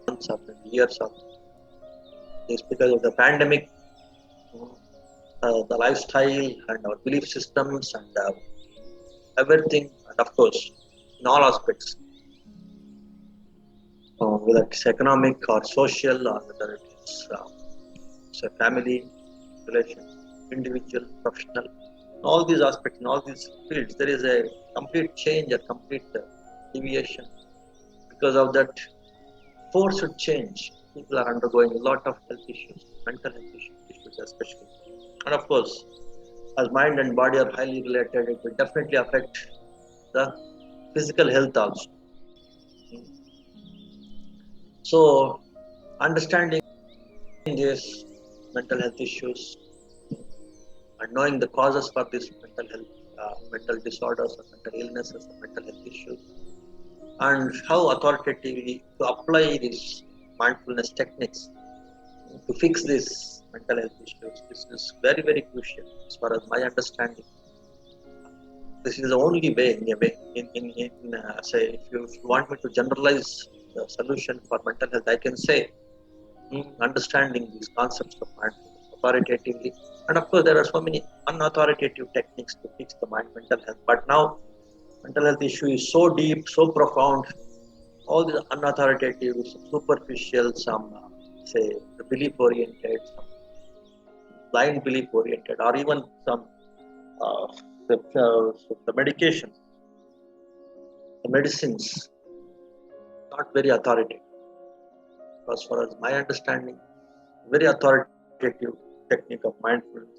months of years of this because of the pandemic, the lifestyle and our belief systems and everything, and of course, in all aspects, whether it's economic or social or whether it is say family, relation, individual, professional, all these aspects, in all these fields, there is a complete change, a complete deviation. Because of that forced change, people are undergoing a lot of health issues, mental health issues especially. And of course, as mind and body are highly related, it will definitely affect the physical health also. So, understanding these mental health issues and knowing the causes for these mental disorders or mental illnesses or mental health issues, and how authoritatively to apply these mindfulness techniques to fix these mental health issues. This is very, very crucial as far as my understanding. This is the only way, in a way, say, if you want me to generalize the solution for mental health, I can say understanding these concepts of mindfulness authoritatively. And of course, there are so many unauthoritative techniques to fix the mental health. But now, mental health issue is so deep, so profound. All these unauthoritative, superficial, some say the belief oriented, some blind belief oriented, or even some uh, the medication, the medicines, not very authoritative. As far as my understanding, very authoritative technique of mindfulness,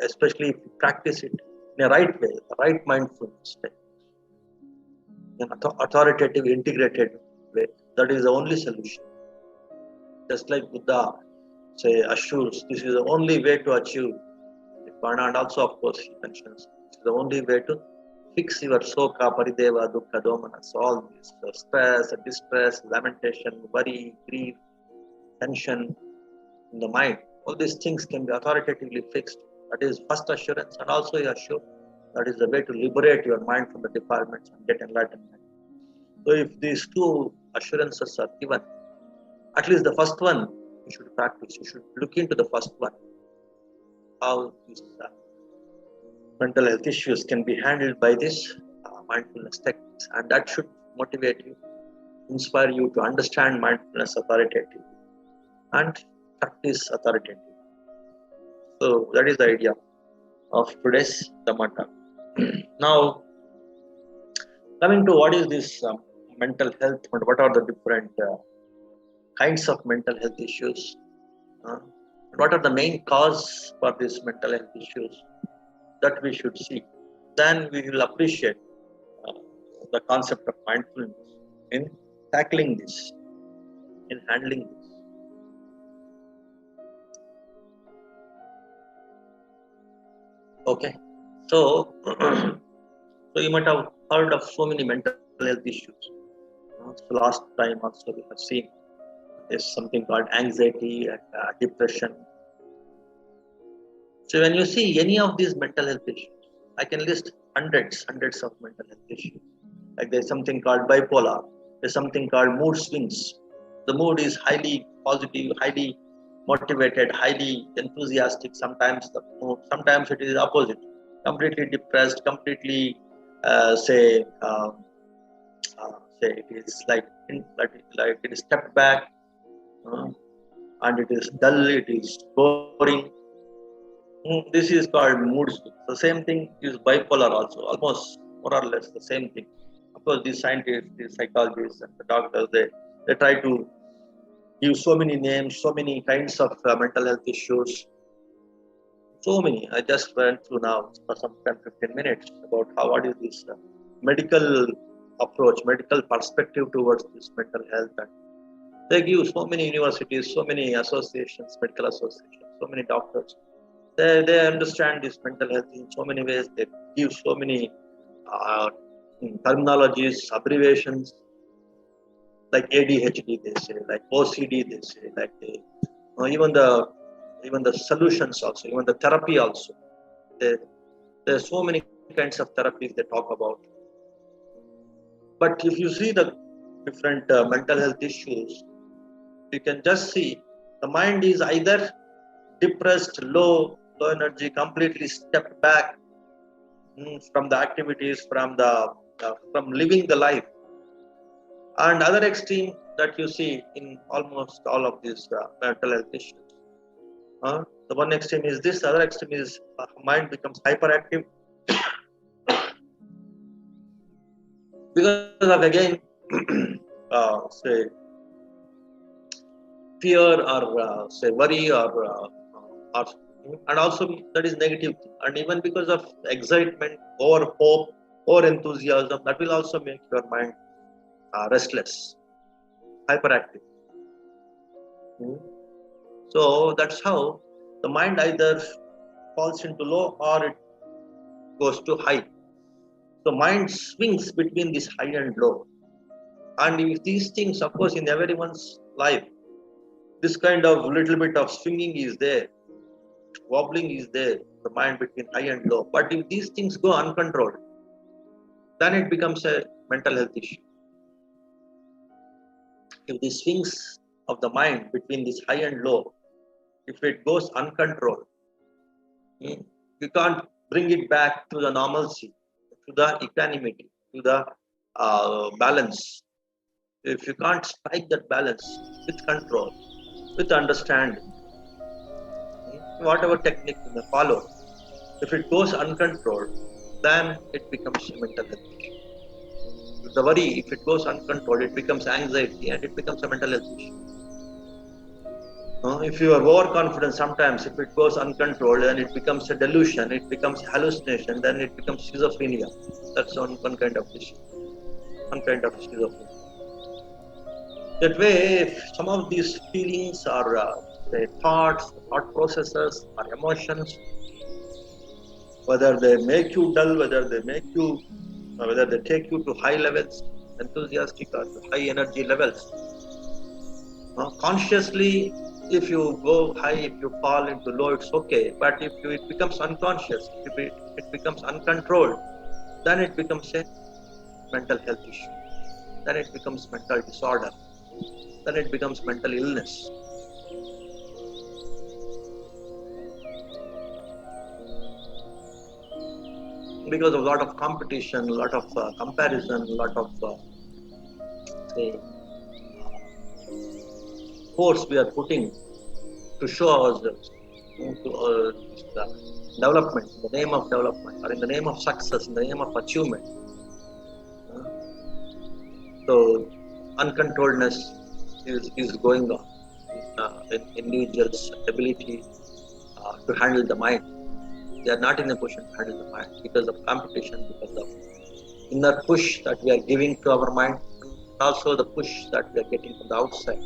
especially if you practice it in a right way, the right mindfulness technique, in an authoritative, integrated way. That is the only solution. Just like Buddha say assures, this is the only way to achieve nirvana, and also of course he mentions this is the only way to fix your soka, parideva, dukkha, domanas, all this stress, distress, lamentation, worry, grief, tension in the mind. All these things can be authoritatively fixed. That is first assurance, and also you assure that is the way to liberate your mind from the defilements and get enlightenment. So if these two assurances are given, at least the first one you should practice. You should look into the first one, how these mental health issues can be handled by this mindfulness techniques, and that should motivate you, inspire you to understand mindfulness authoritatively and practice authoritatively. So that is the idea of today's Dhammata. Now, coming to what is this mental health and what are the different kinds of mental health issues, what are the main cause for these mental health issues that we should see, then we will appreciate uh, the concept of mindfulness in tackling this, in handling this. Okay, so so you might have heard of so many mental health issues. So last time also we have seen there's something called anxiety and depression. So when you see any of these mental health issues, I can list hundreds of mental health issues. Like there's something called bipolar, there's something called mood swings. The mood is highly positive, highly motivated, highly enthusiastic. Sometimes the mood, sometimes it is opposite, completely depressed, completely say say it is like it is stepped back, uh, and it is dull, it is boring. This is called mood swings. The same thing is bipolar also, almost more or less the same thing. Of course, these scientists, these psychologists, and the doctors, they try to give so many names, so many kinds of mental health issues. So many. I just went through now for some 10 15 minutes about what is this medical approach, medical perspective towards this mental health. And they give so many universities, so many associations, medical associations, so many doctors. They understand this mental health in so many ways. They give so many uh, terminologies, abbreviations like ADHD, they say, like OCD, they say, like even the even the solutions also, even the therapy also. There, there are so many kinds of therapies they talk about. But if you see the different mental health issues, you can just see the mind is either depressed, low energy, completely stepped back from the activities, from living the life. And other extreme that you see in almost all of these mental health issues. The one extreme is this, the other extreme is mind becomes hyperactive because of again say fear or say worry or and also that is negative thing. And even because of excitement or hope or enthusiasm, that will also make your mind restless, hyperactive. So that's how the mind either falls into low or it goes to high. So mind swings between this high and low. And if these things, of course, in everyone's life, this kind of little bit of swinging is there, wobbling is there, the mind between high and low. But if these things go uncontrolled, then it becomes a mental health issue. If the swings of the mind between this high and low, if it goes uncontrolled, you can't bring it back to the normalcy, to the equanimity, to the balance. If you can't strike that balance with control, with understanding, whatever technique you may follow, if it goes uncontrolled, then it becomes a mental health issue. If the worry, if it goes uncontrolled, it becomes anxiety and it becomes a mental health issue. If you are overconfident, sometimes if it goes uncontrolled, then it becomes a delusion, it becomes hallucination, then it becomes schizophrenia. That's one kind of issue, one kind of schizophrenia. That way, if some of these feelings or say thoughts, thought processes, or emotions, whether they make you dull, whether they take you to high levels, enthusiastic or to high energy levels, consciously, if you go high, if you fall into low, it's okay. But if it becomes unconscious, if it becomes uncontrolled, then it becomes a mental health issue. Then it becomes mental disorder. Then it becomes mental illness. Because of a lot of competition, a lot of comparison, a lot of say force we are putting to show ourselves to development, in the name of development, or in the name of success, in the name of achievement. So uncontrolledness is going on in individuals' ability to handle the mind. They are not in a position to handle the mind because of competition, because of inner push that we are giving to our mind, also the push that we are getting from the outside.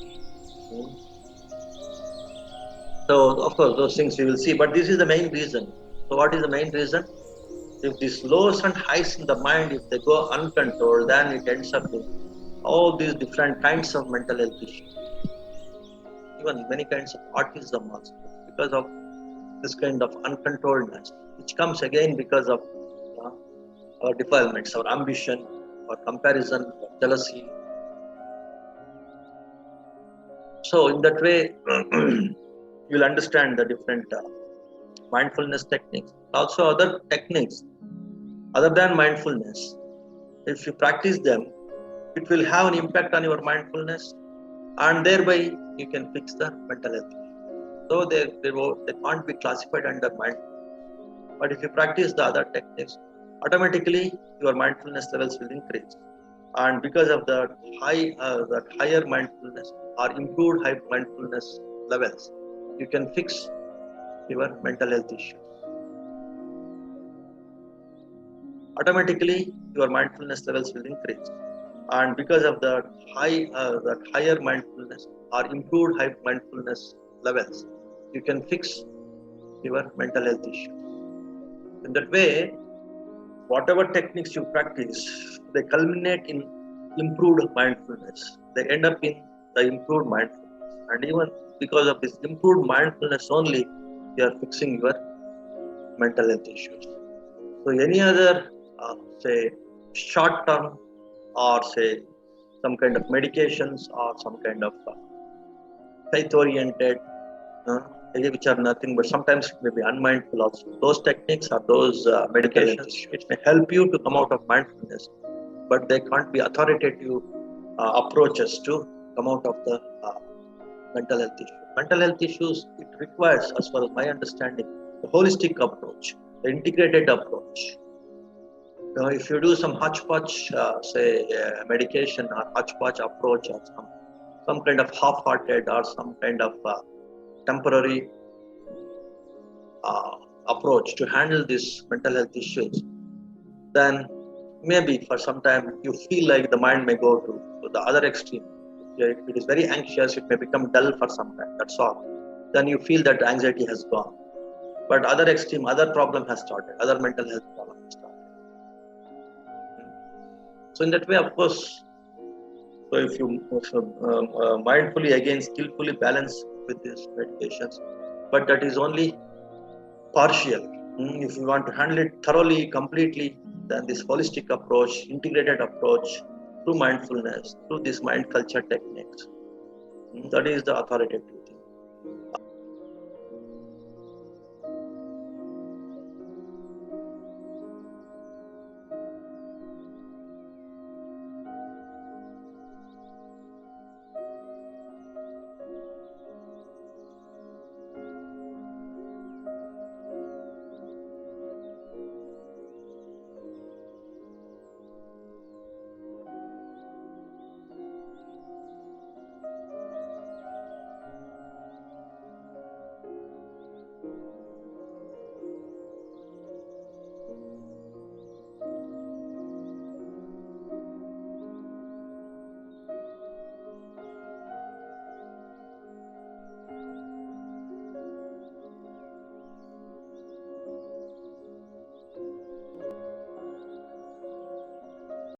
So, of course, those things we will see, but this is the main reason. So, what is the main reason? If these lows and highs in the mind, if they go uncontrolled, then it ends up in all these different kinds of mental health issues, even many kinds of autism also, because of this kind of uncontrolledness, which comes again because of our defilements, our ambition, our comparison, our jealousy. So, in that way, you'll understand the different mindfulness techniques. Also, other techniques other than mindfulness, if you practice them, it will have an impact on your mindfulness, and thereby you can fix the mental health. So they can't be classified under mindfulness. But if you practice the other techniques, automatically your mindfulness levels will increase. And because of that higher mindfulness or improved high mindfulness levels, you can fix your mental health issues. Automatically your mindfulness levels will increase. And because of that higher mindfulness or improved high mindfulness levels, you can fix your mental health issues. In that way, whatever techniques you practice, they culminate in improved mindfulness. They end up in the improved mindfulness. And even because of this improved mindfulness only, you are fixing your mental health issues. So any other, say, short term, or say some kind of medications, or some kind of faith oriented, uh, which are nothing but sometimes it may be unmindful also. Those techniques or those medications which may help you to come out of mindfulness, but they can't be authoritative approaches to come out of the mental health issue. Mental health issues, it requires, as far as my understanding, the holistic approach, the integrated approach. If you do some hodgepodge, say medication or hodgepodge approach, or some kind of half-hearted or some kind of temporary uh, approach to handle these mental health issues, then maybe for some time you feel like the mind may go to the other extreme. If it is very anxious, it may become dull for some time. That's all. Then you feel that anxiety has gone. But other extreme, other problem has started. Other mental health problem has started. So in that way, of course, so if you mindfully again skillfully balance with these medications, but that is only partial. If you want to handle it thoroughly, completely, then this holistic approach, integrated approach through mindfulness, through these mind culture techniques, that is the authoritative thing.